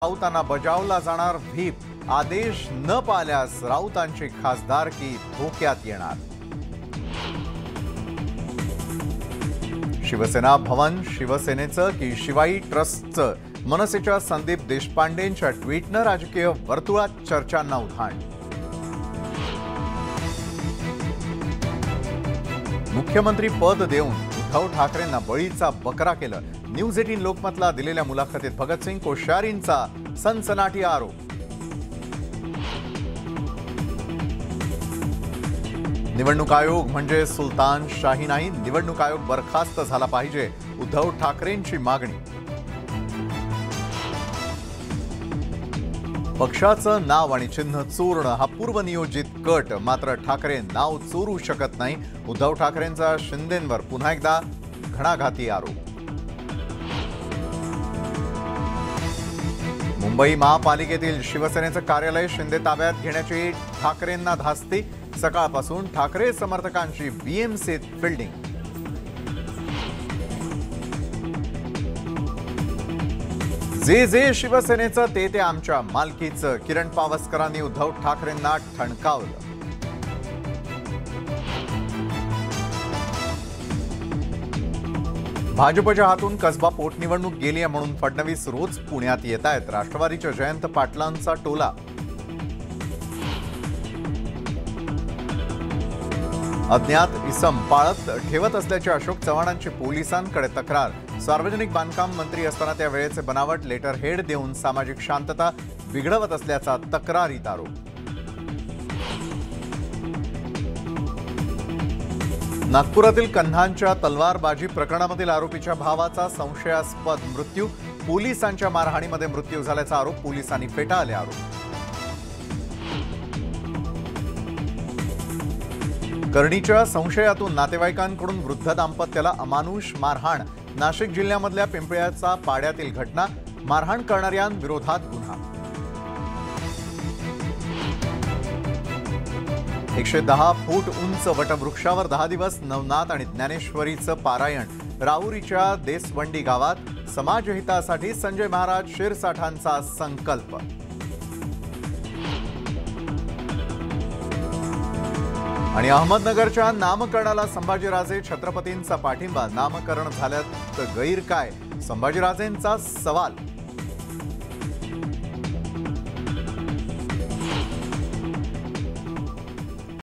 राऊतांना बजावला जाणार व्हीप आदेश न पाळल्यास राऊतांची खासदारकी धोक्यात येणार। शिवसेना भवन शिवसेनेचं की शिवाई ट्रस्टचं? मनसेच्या संदीप देशपांडेंच्या ट्विटनं राजकीय वर्तुळात चर्चांना उधाण। मुख्यमंत्री पद देऊन उद्धव ठाकरेंना बळीचा बकरा केलं। न्यूज 18 लोकमतला दिलेल्या मुलाखतीत भगतसिंग कोश्यारींचा सनसनाटी आरोप। निवडणूक आयोग म्हणजे सुलतान शाही नाही, निवडणूक आयोग बरखास्त झाला पाहिजे, उद्धव ठाकरेंची मागणी। पक्षाचं नाव आणि चिन्ह चोरणं हा पूर्वनियोजित कट, मात्र ठाकरे नाव चोरू शकत नाही, उद्धव ठाकरेंचा शिंदेंवर पुन्हा एकदा घणाघाती आरोप। मुंबई महापालिकेतील शिवसेनेचं कार्यालय शिंदे ताब्यात घेण्याची ठाकरेंना धास्ती, सकाळपासून ठाकरे समर्थकांची बीएमसीत फिल्डिंग। जे शिवसेनेचं ते आमच्या मालकीचं, किरण पावसकरांनी उद्धव ठाकरेंना ठणकावलं। भाजपच्या हातून कसबा पोटनिवडणूक गेली आहे म्हणून फडणवीस रोज पुण्यात येत आहेत। राष्ट्रवादीच्या जयंत पाटलांचा टोला। अज्ञात इसम पाळत ठेवत असल्याची अशोक चव्हाणांची पोलिसांकडे तक्रार। सार्वजनिक बांधकाम मंत्री असताना त्या वेळेचे बनावट लेटर हेड देऊन सामाजिक शांतता बिघडवत असल्याचा तक्रारीत आरोप। नागपुरातील कन्हांच्या तलवारबाजी प्रकरणामधील आरोपीच्या भावाचा संशयास्पद मृत्यू, पोलिसांच्या मारहाणीमध्ये मृत्यू झाल्याचा आरोप पोलिसांनी फेटाळले आरोप। कर्णीच्या संशयातून नातेवाईकांकडून वृद्ध दाम्पत्याला अमानुष मारहाण, नाशिक जिल्ह्यामधल्या पिंपळ्याचा पाड्यातील घटना, मारहाण करणाऱ्यांविरोधात गुन्हा। 110 फूट उंच वटवृक्षावर 10 दिवस नवनाथ आणि ज्ञानेश्वरीचं पारायण। राहुरीच्या देसवंडी गावात समाजहितासाठी संजय महाराज शिरसाठांचा संकल्प। आणि अहमदनगरच्या नामकरणाला संभाजीराजे छत्रपतींचा पाठिंबा, नामकरण झाल्यात गैर काय? संभाजीराजेंचा सवाल।